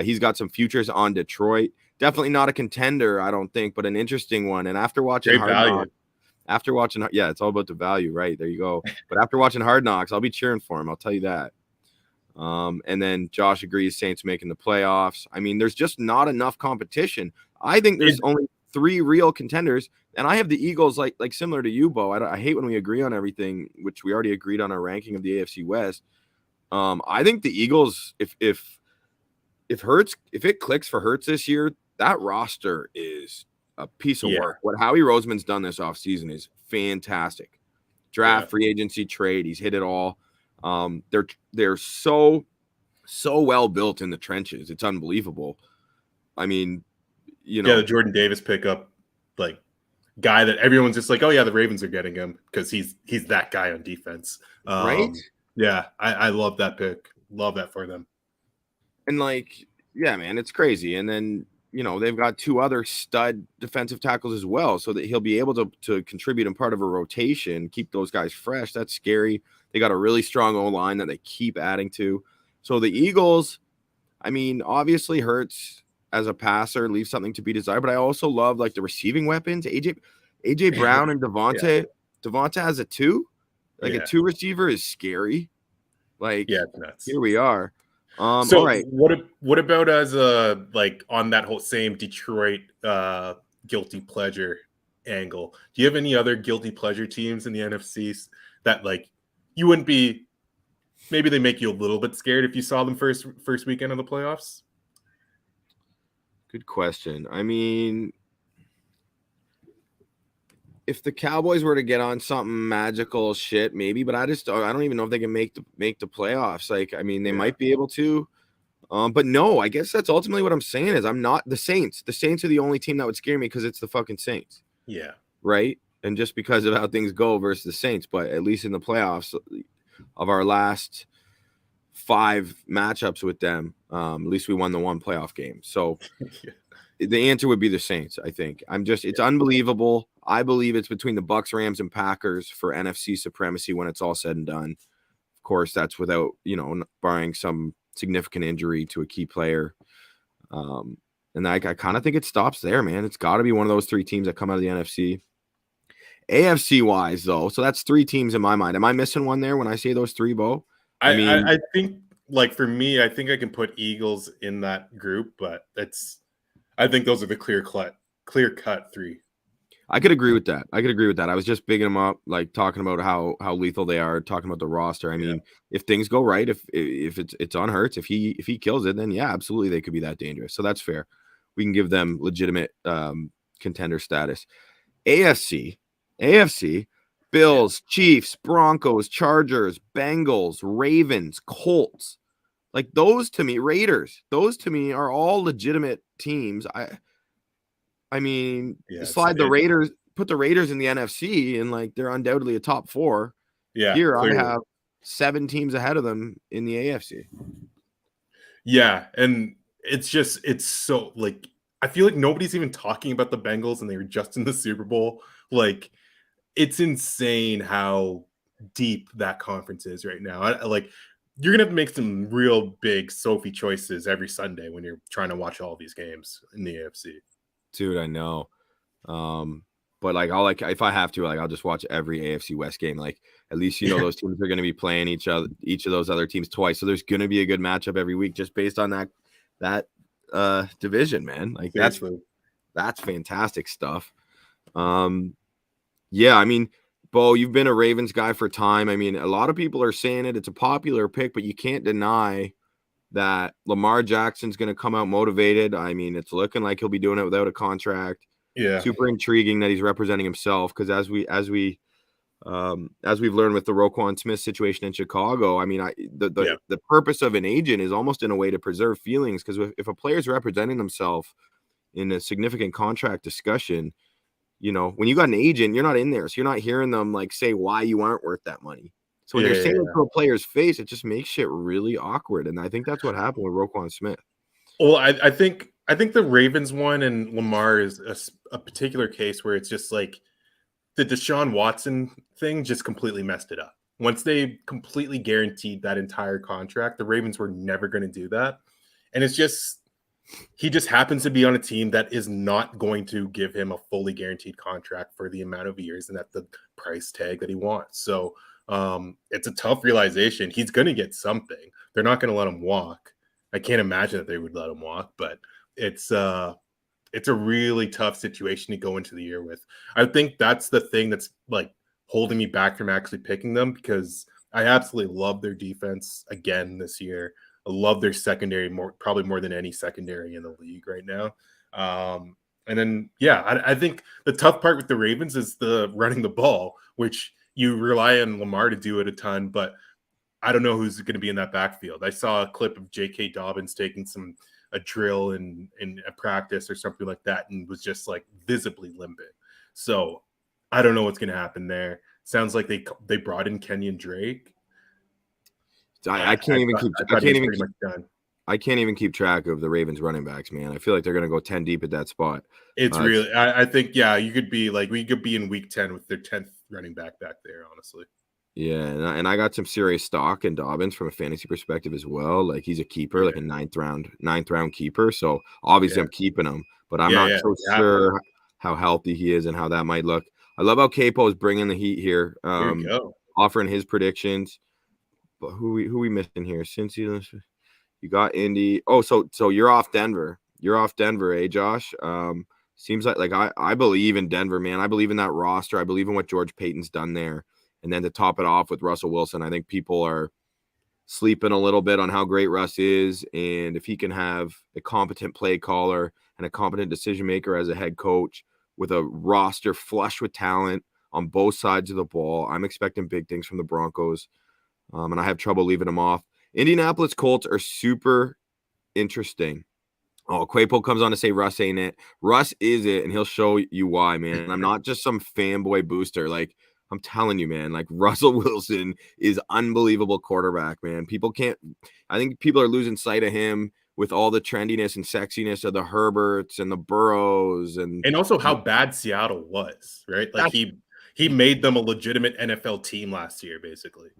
He's got some futures on Detroit. Definitely not a contender, I don't think, but an interesting one. And after watching it's all about the value, right? There you go. But after watching Hard Knocks, I'll be cheering for him. I'll tell you that. And then Josh agrees Saints making the playoffs. I mean, there's just not enough competition. I think there's only 3 real contenders, and I have the Eagles like similar to you, Bo. I hate when we agree on everything, which we already agreed on our ranking of the AFC West. I think the Eagles, if it clicks for Hurts this year, that roster is a piece of work. What Howie Roseman's done this offseason is fantastic. Draft, free agency, trade, he's hit it all. They're so well built in the trenches. It's unbelievable. I mean, the Jordan Davis pickup, like guy that everyone's just like, oh yeah, the Ravens are getting him because he's that guy on defense. Right? Yeah, I love that pick. Love that for them. And man, it's crazy. And then, they've got 2 other stud defensive tackles as well, so that he'll be able to contribute in part of a rotation, keep those guys fresh. That's scary. They got a really strong O-line that they keep adding to. So the Eagles, I mean, obviously Hurts as a passer leaves something to be desired, but I also love the receiving weapons. AJ Brown and Devontae. Devontae has a 2. A 2 receiver is scary. It's nuts. Here we are. So all right. What about as on that whole same Detroit guilty pleasure angle? Do you have any other guilty pleasure teams in the NFC that you wouldn't be? Maybe they make you a little bit scared if you saw them first weekend of the playoffs. Good question. I mean, if the Cowboys were to get on something magical shit, maybe, but I don't even know if they can make the playoffs. They might be able to. But no, I guess that's ultimately what I'm saying is I'm not the Saints. The Saints are the only team that would scare me because it's the fucking Saints. Yeah. Right? And just because of how things go versus the Saints, but at least in the playoffs of our last 5 matchups with them, at least we won the 1 playoff game. So the answer would be the Saints, I think. It's unbelievable. I believe it's between the Bucs, Rams, and Packers for NFC supremacy when it's all said and done. Of course, that's without, barring some significant injury to a key player. And I kind of think it stops there, man. It's got to be one of those 3 teams that come out of the NFC. AFC wise, though, so that's 3 teams in my mind. Am I missing one there when I say those 3, Bo? I think, for me, I think I can put Eagles in that group, but I think those are the clear cut 3. I could agree with that. I was just bigging them up, talking about how lethal they are, talking about the roster. I mean, if things go right, if it's on Hurts, if he kills it, then yeah, absolutely they could be that dangerous. So that's fair. We can give them legitimate contender status. AFC, Bills, Chiefs, Broncos, Chargers, Bengals, Ravens, Colts. Those to me, Raiders, those to me are all legitimate teams. I mean, put the Raiders in the NFC and they're undoubtedly a top 4. Yeah. Here clearly. I have 7 teams ahead of them in the AFC. Yeah. And it's so I feel like nobody's even talking about the Bengals and they were just in the Super Bowl. It's insane how deep that conference is right now. You're going to have to make some real big Sophie choices every Sunday when you're trying to watch all these games in the AFC. Dude, I know. But if I have to, I'll just watch every AFC West game. At least those teams are going to be playing each of those other teams twice. So there's going to be a good matchup every week just based on that division, man. That's fantastic stuff. Yeah, I mean, Bo, you've been a Ravens guy for time. I mean, a lot of people are saying it's a popular pick, but you can't deny that Lamar Jackson's going to come out motivated. I mean, it's looking like he'll be doing it without a contract. Yeah. Super intriguing that he's representing himself because as we've learned with the Roquan Smith situation in Chicago, I mean, the purpose of an agent is almost in a way to preserve feelings because if a player's representing himself in a significant contract discussion, when you got an agent, you're not in there, so you're not hearing them say why you aren't worth that money. So when they're saying it to a player's face, it just makes shit really awkward, and I think that's what happened with Roquan Smith. Well, I think the Ravens one and Lamar is a particular case where it's just the Deshaun Watson thing just completely messed it up. Once they completely guaranteed that entire contract, the Ravens were never going to do that. And he just happens to be on a team that is not going to give him a fully guaranteed contract for the amount of years and at the price tag that he wants. So it's a tough realization. He's going to get something. They're not going to let him walk. I can't imagine that they would let him walk, but it's a really tough situation to go into the year with. I think that's the thing that's holding me back from actually picking them because I absolutely love their defense again this year. I love their secondary probably more than any secondary in the league right now. And then, I think the tough part with the Ravens is the running the ball, which you rely on Lamar to do it a ton, but I don't know who's going to be in that backfield. I saw a clip of J.K. Dobbins taking a drill in a practice or something like that and was just like visibly limping. So I don't know what's going to happen there. Sounds like they brought in Kenyon Drake. I can't even keep track of the Ravens running backs, man. I feel like they're going to go 10 deep at that spot. It's really, I think, you could be like, we could be in week 10 with their 10th running back there, honestly. Yeah, and I got some serious stock in Dobbins from a fantasy perspective as well. Like he's a keeper, like a ninth round keeper. So obviously I'm keeping him, but I'm not so sure how healthy he is and how that might look. I love how Capo is bringing the heat here, offering his predictions. But who we missing here? Since you got Indy. Oh, so you're off Denver. You're off Denver, eh, Josh? Seems like I believe in Denver, man. I believe in that roster. I believe in what George Payton's done there. And then to top it off with Russell Wilson, I think people are sleeping a little bit on how great Russ is. And if he can have a competent play caller and a competent decision maker as a head coach with a roster flush with talent on both sides of the ball, I'm expecting big things from the Broncos. And I have trouble leaving them off. Indianapolis Colts are super interesting. Oh, Quapo comes on to say Russ ain't it. Russ is it, and he'll show you why, man. I'm not just some fanboy booster. Like, I'm telling you, man, like Russell Wilson is unbelievable quarterback, man. I think people are losing sight of him with all the trendiness and sexiness of the Herberts and the Burrows. And also how bad Seattle was, right? Like he made them a legitimate NFL team last year, basically.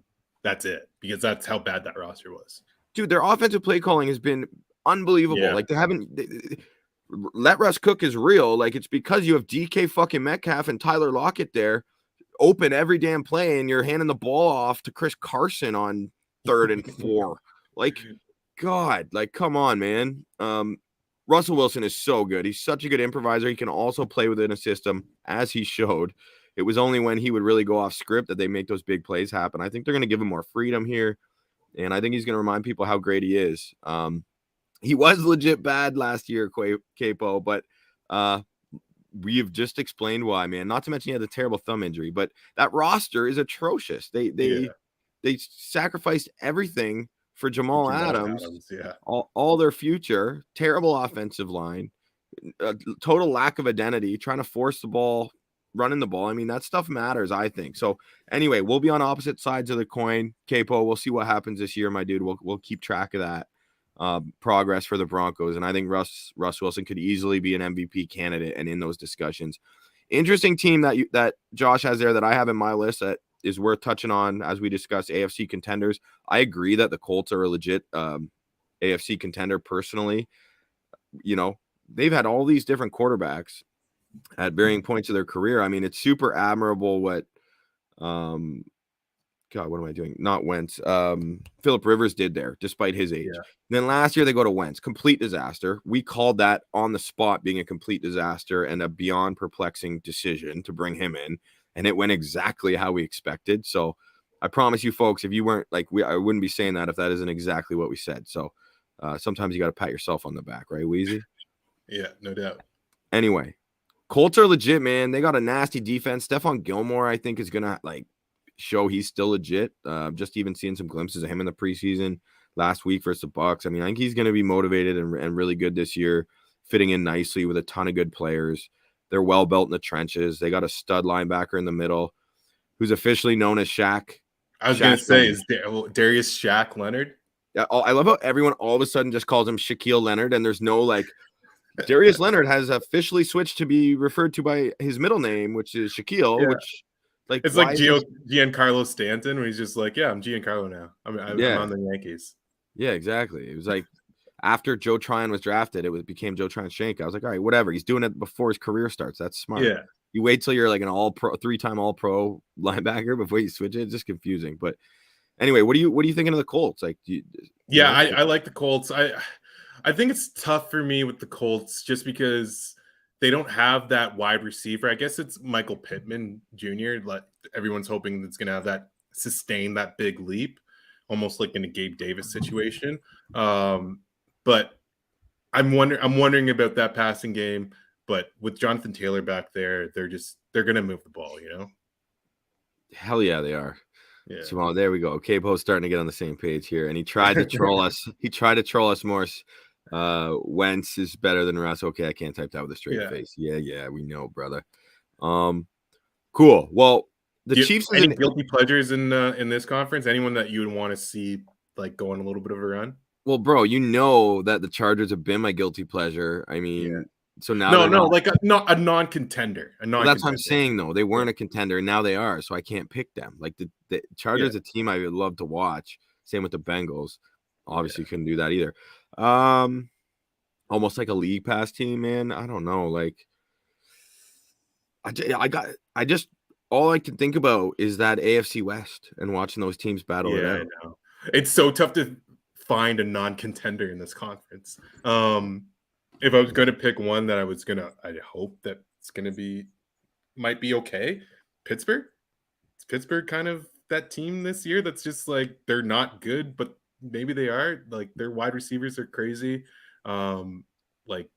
That's it, because that's how bad that roster was. Dude, their offensive play calling has been unbelievable. Yeah. Like let Russ cook is real. Like it's because you have DK fucking Metcalf and Tyler Lockett there open every damn play and you're handing the ball off to Chris Carson on 3rd and 4. Like, God, like, come on, man. Russell Wilson is so good. He's such a good improviser. He can also play within a system, as he showed. It was only when he would really go off script that they make those big plays happen. I think they're going to give him more freedom here. And I think he's going to remind people how great he is. He was legit bad last year, Capo, but we have just explained why, man. Not to mention he had a terrible thumb injury, but that roster is atrocious. They sacrificed everything for Jamal Adams. All their future, terrible offensive line, total lack of identity, trying to force the ball, running the ball. I mean, that stuff matters, I think. So anyway, we'll be on opposite sides of the coin. Capo, we'll see what happens this year, my dude. We'll keep track of that progress for the Broncos. And I think Russ Wilson could easily be an MVP candidate and in those discussions. Interesting team that Josh has there that I have in my list that is worth touching on as we discuss AFC contenders. I agree that the Colts are a legit AFC contender personally. You know, they've had all these different quarterbacks at varying points of their career. I mean, it's super admirable what God, what am I doing? Not Wentz. Phillip Rivers did there, despite his age. Yeah. Then last year they go to Wentz. Complete disaster. We called that on the spot being a complete disaster and a beyond perplexing decision to bring him in. And it went exactly how we expected. So I promise you folks, if you weren't like, I wouldn't be saying that if that isn't exactly what we said. So sometimes you got to pat yourself on the back, right, Weezy? Yeah, no doubt. Anyway, Colts are legit, man. They got a nasty defense. Stephon Gilmore, I think, is going to show he's still legit. Just even seeing some glimpses of him in the preseason last week versus the Bucs. I mean, I think he's going to be motivated and really good this year, fitting in nicely with a ton of good players. They're well built in the trenches. They got a stud linebacker in the middle who's officially known as Shaq. I was going to say, is Darius Shaq Leonard? Yeah, I love how everyone all of a sudden just calls him Shaquille Leonard, and there's no Darius Leonard has officially switched to be referred to by his middle name, which is Shaquille, which it's like Giancarlo Stanton, where he's just like, yeah, I'm Giancarlo now. I'm on the Yankees. Yeah, exactly. It was like after Joe Tryon was drafted, became Joe Tryon Shank. I was like, all right, whatever. He's doing it before his career starts. That's smart. Yeah. You wait till you're like an all-pro, 3-time all-pro linebacker before you switch it. It's just confusing. But anyway, what are you thinking of the Colts? I like the Colts. I think it's tough for me with the Colts just because they don't have that wide receiver. I guess it's Michael Pittman Jr. Like everyone's hoping that's going to have that sustain that big leap, almost like in a Gabe Davis situation. But I'm wondering about that passing game. But with Jonathan Taylor back there, they're going to move the ball, you know? Hell yeah, they are. Yeah. So, well, there we go. Capo's starting to get on the same page here, and he tried to troll us. He tried to troll us more. Wentz is better than Russ. Okay, I can't type that with a straight face. Yeah, we know, brother. Cool. Well, the Chiefs. Any guilty pleasures in this conference? Anyone that you would want to see like go on a little bit of a run? Well, bro, you know that the Chargers have been my guilty pleasure. I mean, so now like a non-contender. Well, that's what I'm saying, though. They weren't a contender, and now they are. So I can't pick them. Like the Chargers, a team I would love to watch. Same with the Bengals. Obviously, couldn't do that either. Almost like a league pass team, man. I don't know. Like, I just all I can think about is that AFC West and watching those teams battle it out. I know. It's so tough to find a non-contender in this conference. If I was going to pick one that I hope that it's going to be, might be okay. Pittsburgh. It's Pittsburgh kind of that team this year that's just like, they're not good, but maybe they are. Like their wide receivers are crazy. Like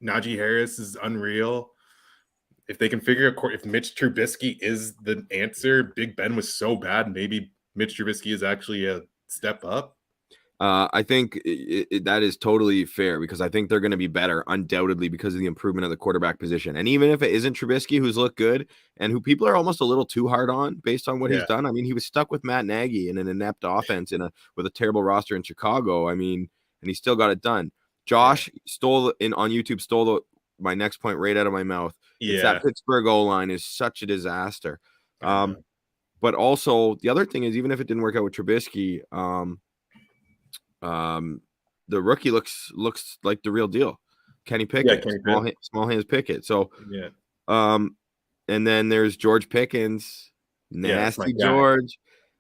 Najee Harris is unreal. If they can figure out if Mitch Trubisky is the answer, Big Ben was so bad. Maybe Mitch Trubisky is actually a step up. I think that is totally fair because I think they're going to be better, undoubtedly, because of the improvement of the quarterback position. And even if it isn't Trubisky, who's looked good and who people are almost a little too hard on based on what he's done. I mean, he was stuck with Matt Nagy in an inept offense with a terrible roster in Chicago. I mean, and he still got it done. Josh stole my next point right out of my mouth. It's that Pittsburgh O-line is such a disaster. But also the other thing is, even if it didn't work out with Trubisky, the rookie looks like the real deal. Kenny Pickett, small hands Pickett. So and then there's George Pickens, nasty George.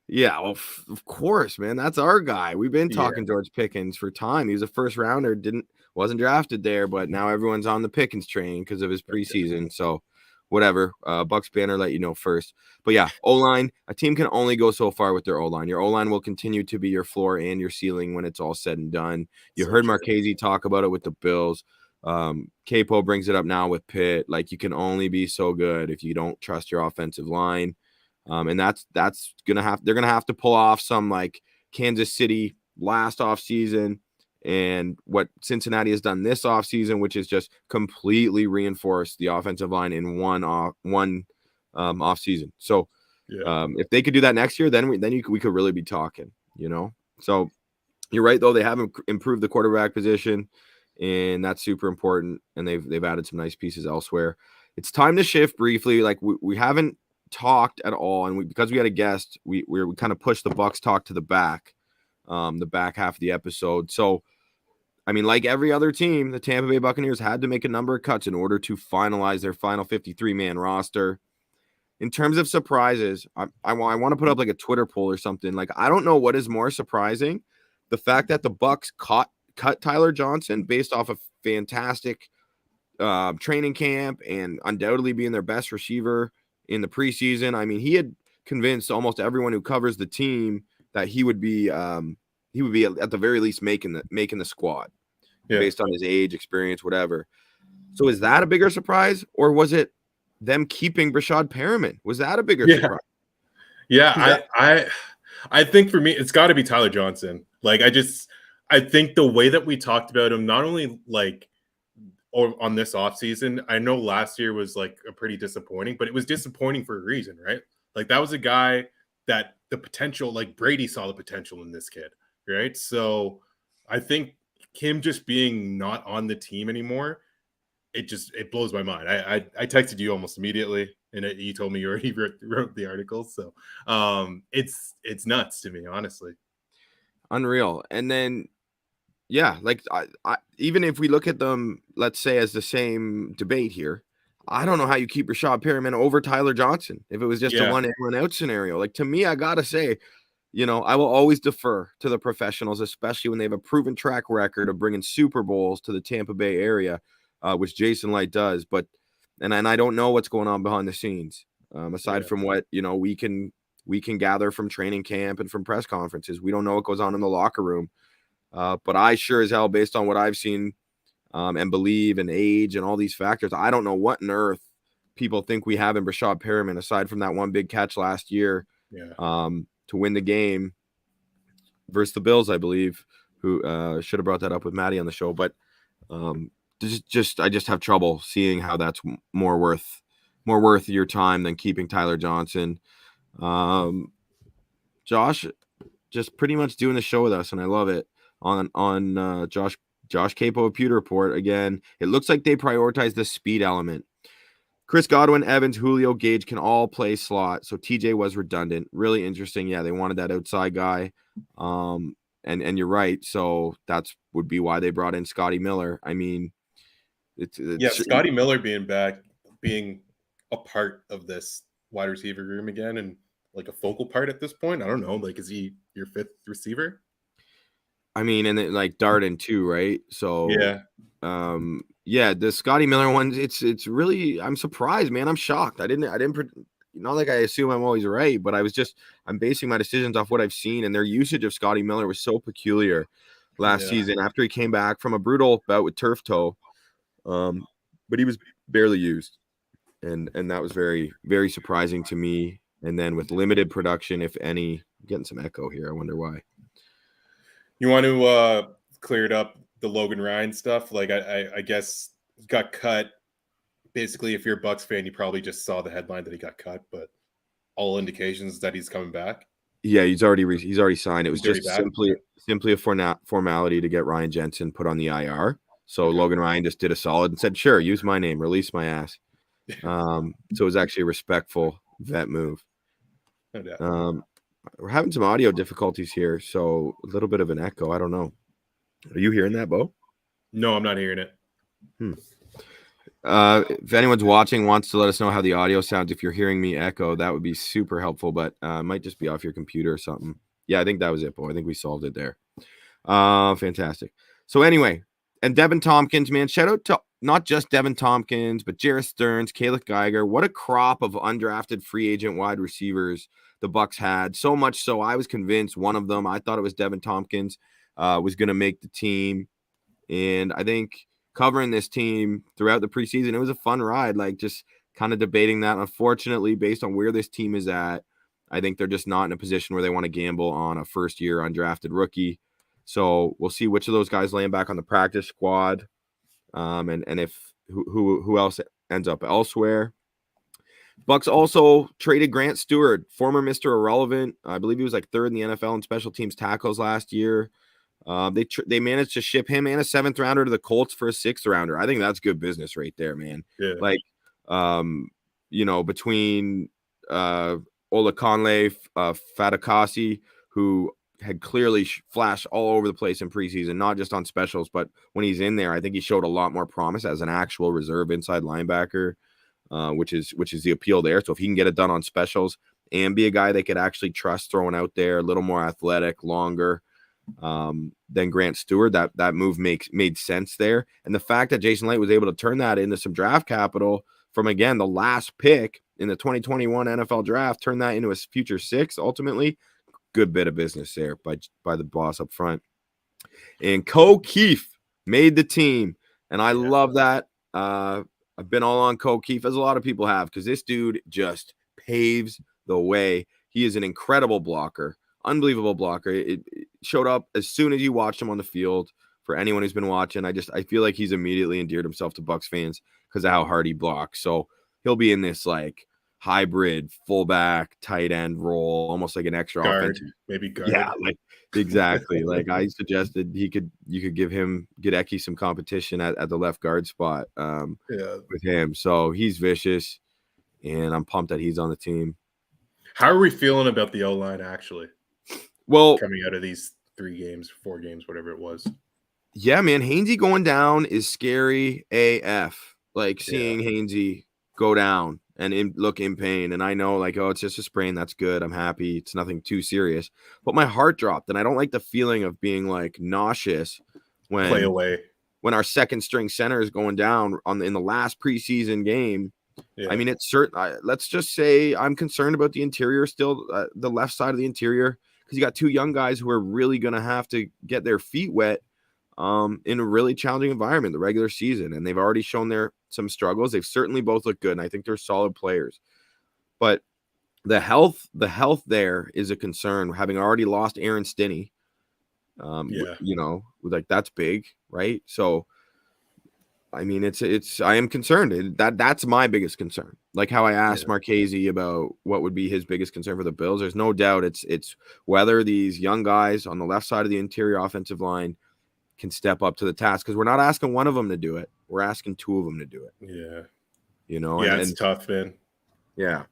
Yeah, well, of course, man. That's our guy. We've been talking George Pickens for time. He was a first rounder, wasn't drafted there, but now everyone's on the Pickens train because of his preseason. So whatever. Bucs banner let you know first. But yeah, O-line, a team can only go so far with their O-line. Your O-line will continue to be your floor and your ceiling when it's all said and done. You heard Marchese talk about it with the Bills. Capo brings it up now with Pitt. Like, you can only be so good if you don't trust your offensive line. And that's they're gonna have to pull off some like Kansas City last offseason and what Cincinnati has done this offseason, which is just completely reinforced the offensive line in one offseason. So if they could do that next year, then we could really be talking, you know. So you're right, though, they haven't improved the quarterback position, and that's super important. And they've added some nice pieces elsewhere. It's time to shift briefly. Like we haven't talked at all, and because we had a guest, we kind of pushed the Bucs talk to the back half of the episode. So I mean, like every other team, the Tampa Bay Buccaneers had to make a number of cuts in order to finalize their final 53-man roster. In terms of surprises, I want to put up like a Twitter poll or something. Like, I don't know what is more surprising, the fact that the Bucs cut Tyler Johnson based off a fantastic training camp and undoubtedly being their best receiver in the preseason. I mean, he had convinced almost everyone who covers the team that he would be at the very least making the squad based on his age, experience, whatever. So is that a bigger surprise, or was it them keeping Brashad Perriman? Was that a bigger surprise? Yeah, I think for me, it's got to be Tyler Johnson. Like, I think the way that we talked about him, not only like on this offseason, I know last year was like a pretty disappointing, but it was disappointing for a reason, right? Like, that was a guy that the potential, like Brady saw the potential in this kid, right? So I think him just being not on the team anymore, it blows my mind. I texted you almost immediately, and you told me you already wrote the article. So it's nuts to me, honestly. Unreal. And then, yeah, like I even if we look at them, let's say as the same debate here, I don't know how you keep Brashad Perriman over Tyler Johnson if it was just a one in, one out scenario. Like, to me, I gotta say, you know, I will always defer to the professionals, especially when they have a proven track record of bringing Super Bowls to the Tampa Bay area, which Jason Light does. But and I don't know what's going on behind the scenes, aside from what, you know, we can we can gather from training camp and from press conferences. We don't know what goes on in the locker room. But I sure as hell, based on what I've seen and believe and age and all these factors, I don't know what on earth people think we have in Brashad Perriman, aside from that one big catch last year to win the game versus the Bills, I believe, who should have brought that up with Maddie on the show. But I just have trouble seeing how that's more worth your time than keeping Tyler Johnson. Josh just pretty much doing the show with us, and I love it. On Josh Capo of Pewter Report again, it looks like they prioritize the speed element. Chris Godwin, Evans, Julio, Gage can all play slot, so TJ was redundant. Really interesting. Yeah, they wanted that outside guy. And you're right. So that's would be why they brought in Scotty Miller. I mean, it's Scotty Miller being back, being a part of this wide receiver room again, and like a focal part at this point. I don't know. Like, is he your fifth receiver? I mean, and then, like Darden too, right? So the Scotty Miller one, it's really, I'm surprised, man. I'm shocked. I didn't not like I assume I'm always right, but I'm basing my decisions off what I've seen, and their usage of Scotty Miller was so peculiar last season after he came back from a brutal bout with turf toe. But he was barely used, and that was very, very surprising to me. And then with limited production, if any, I'm getting some echo here. I wonder why. You want to clear it up, the Logan Ryan stuff? Like, I guess he got cut. Basically, if you're a Bucs fan, you probably just saw the headline that he got cut, but all indications that he's coming back. Yeah, he's already signed. It was just simply a formality to get Ryan Jensen put on the IR. So Logan Ryan just did a solid and said, "Sure, use my name, release my ass." So it was actually a respectful vet move. No doubt. We're having some audio difficulties here, so a little bit of an echo. I don't know. Are you hearing that, Bo? No, I'm not hearing it. If anyone's watching wants to let us know how the audio sounds, if you're hearing me echo, that would be super helpful, but it might just be off your computer or something. Yeah, I think that was it, Bo. I think we solved it there. Fantastic. So anyway, and Devin Tompkins, man, shout out to not just Devin Tompkins, but Jarrett Stearns, Caleb Geiger. What a crop of undrafted free agent wide receivers the Bucs had. So much so I was convinced one of them, I thought it was Devin Tompkins, was going to make the team. And I think covering this team throughout the preseason, it was a fun ride, like just kind of debating that. Unfortunately, based on where this team is at, I think they're just not in a position where they want to gamble on a first-year undrafted rookie. So we'll see which of those guys land back on the practice squad, and if who else ends up elsewhere. Bucs also traded Grant Stewart, former Mr. Irrelevant. I believe he was like third in the NFL in special teams tackles last year. They managed to ship him and a 7th rounder to the Colts for a 6th rounder. I think that's good business right there, man. Yeah. Like, between Olaconle, Fatukasi, who had clearly flashed all over the place in preseason, not just on specials, but when he's in there, I think he showed a lot more promise as an actual reserve inside linebacker, which is the appeal there. So if he can get it done on specials and be a guy they could actually trust throwing out there, a little more athletic, longer than Grant Stewart, that move made sense there. And the fact that Jason Light was able to turn that into some draft capital from, again, the last pick in the 2021 NFL draft, turn that into a future 6 ultimately. Good bit of business there by the boss up front. And Ko Keefe made the team, and I love that. I've been all on Ko Keefe, as a lot of people have, because this dude just paves the way. He is an incredible blocker, unbelievable blocker. It showed up as soon as you watched him on the field. For anyone who's been watching, I feel like he's immediately endeared himself to Bucs fans because of how hard he blocks. So he'll be in this like hybrid fullback tight end role, almost like an extra guard, offensive. maybe guard. Yeah, like exactly. Like I suggested you could give Eki some competition at the left guard spot with him. So he's vicious, and I'm pumped that he's on the team. How are we feeling about the O-line actually? Well, coming out of these 4 games, whatever it was. Yeah, man, Hainsey going down is scary AF. Like seeing Hainsey go down and look in pain. And I know, like, oh, it's just a sprain. That's good. I'm happy. It's nothing too serious. But my heart dropped, and I don't like the feeling of being like nauseous when play away. When our second string center is going down in the last preseason game Yeah. I mean, it's certain. Let's just say I'm concerned about the interior still, the left side of the interior, because you got two young guys who are really going to have to get their feet wet in a really challenging environment, the regular season. And they've already shown some struggles. They've certainly both looked good, and I think they're solid players. But the health there is a concern, having already lost Aaron Stinney. Like that's big, right? So, I mean, I am concerned. That's my biggest concern. Like how I asked Marchese about what would be his biggest concern for the Bills. There's no doubt it's whether these young guys on the left side of the interior offensive line can step up to the task, because we're not asking one of them to do it. We're asking two of them to do it. Yeah. It's tough, man. Yeah.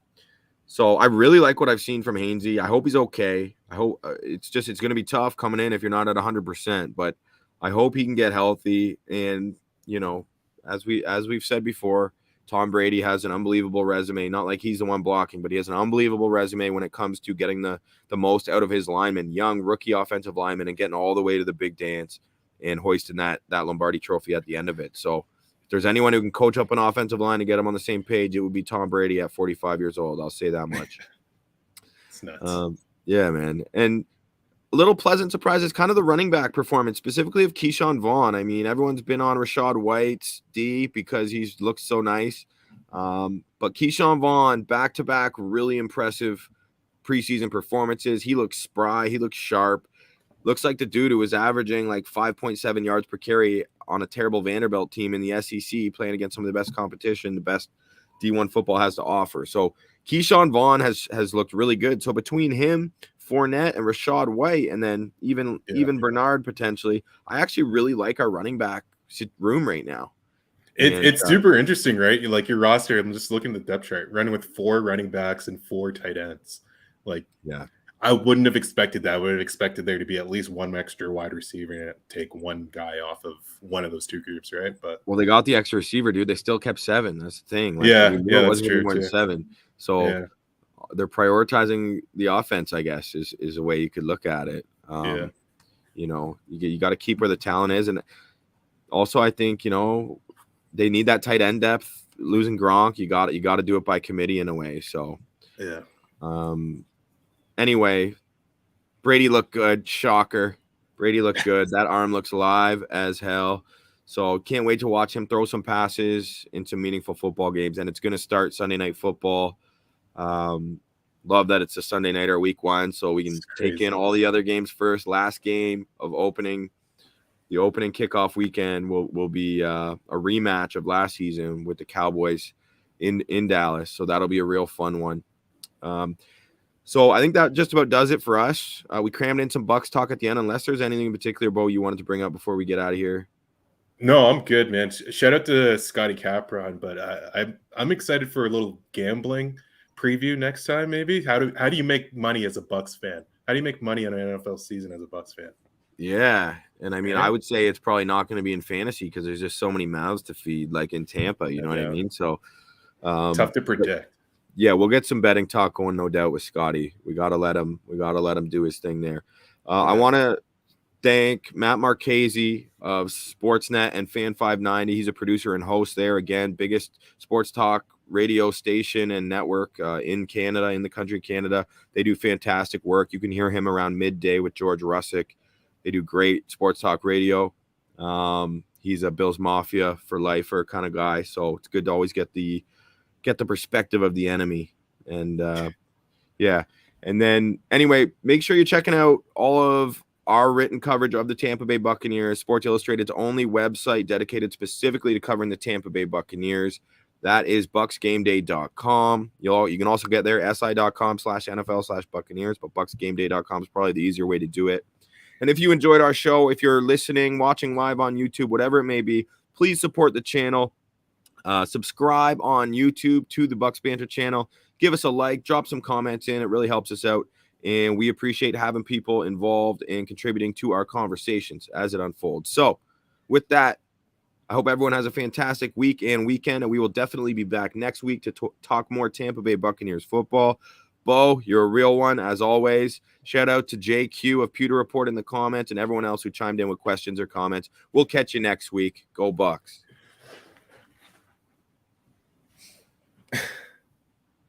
So I really like what I've seen from Hainsey. I hope he's okay. I hope it's going to be tough coming in if you're not at 100%, but I hope he can get healthy. And, as we've said before, Tom Brady has an unbelievable resume. Not like he's the one blocking, but he has an unbelievable resume when it comes to getting the most out of his linemen, young rookie offensive linemen, and getting all the way to the big dance and hoisting that Lombardi trophy at the end of it. So if there's anyone who can coach up an offensive line to get them on the same page, it would be Tom Brady at 45 years old. I'll say that much. It's nuts. Yeah, man. And a little pleasant surprise is kind of the running back performance, specifically of Keyshawn Vaughn. I mean, everyone's been on Rachaad White's D because he's looked so nice. But Keyshawn Vaughn, back-to-back, really impressive preseason performances. He looks spry. He looks sharp. Looks like the dude who was averaging like 5.7 yards per carry on a terrible Vanderbilt team in the SEC, playing against some of the best competition, the best D1 football has to offer. So Keyshawn Vaughn has looked really good. So between him, Fournette, and Rachaad White, and then even Bernard potentially, I actually really like our running back room right now. It's super interesting, right? Like your roster, I'm just looking at the depth chart, running with 4 running backs and 4 tight ends. I wouldn't have expected that. I would have expected there to be at least one extra wide receiver and take one guy off of one of those two groups, right? But they got the extra receiver, dude. They still kept 7. That's the thing. It wasn't true. More than 7. So they're prioritizing the offense, I guess, is a way you could look at it. You got to keep where the talent is, and also I think they need that tight end depth. Losing Gronk, you got to do it by committee in a way. So anyway, Brady looked good. Shocker. Brady looked good. That arm looks alive as hell. So can't wait to watch him throw some passes in some meaningful football games. And it's going to start Sunday Night Football. Love that it's a Sunday night or week 1, so we can take in all the other games first. Last game of the opening kickoff weekend will be a rematch of last season with the Cowboys in Dallas. So that'll be a real fun one. So I think that just about does it for us. We crammed in some Bucs talk at the end, unless there's anything in particular, Bo, you wanted to bring up before we get out of here. No, I'm good, man. Shout out to Scotty Capron, but I'm excited for a little gambling preview next time. Maybe how do you make money as a Bucs fan? How do you make money on an NFL season as a Bucs fan? Yeah, and I mean, I would say it's probably not going to be in fantasy because there's just so many mouths to feed, like in Tampa. You know what I mean? So tough to predict. Yeah, we'll get some betting talk going, no doubt, with Scotty. We gotta let him do his thing there. I want to thank Matt Marchese of Sportsnet and Fan590. He's a producer and host there. Again, biggest sports talk radio station and network in Canada, in the country of Canada. They do fantastic work. You can hear him around midday with George Russick. They do great sports talk radio. He's a Bills Mafia for lifer kind of guy, so it's good to always get the perspective of the enemy. And and then anyway, make sure you're checking out all of our written coverage of the Tampa Bay Buccaneers, Sports Illustrated's only website dedicated specifically to covering the Tampa Bay Buccaneers. That is bucksgameday.com. You can also get there, si.com/NFL/Buccaneers, but bucksgameday.com is probably the easier way to do it. And if you enjoyed our show, if you're listening, watching live on YouTube, whatever it may be, please support the channel. Subscribe on YouTube to the Bucs Banter channel. Give us a like, drop some comments in. It really helps us out. And we appreciate having people involved and contributing to our conversations as it unfolds. So with that, I hope everyone has a fantastic week and weekend, and we will definitely be back next week to talk more Tampa Bay Buccaneers football. Bo, you're a real one, as always. Shout out to JQ of Pewter Report in the comments and everyone else who chimed in with questions or comments. We'll catch you next week. Go Bucs.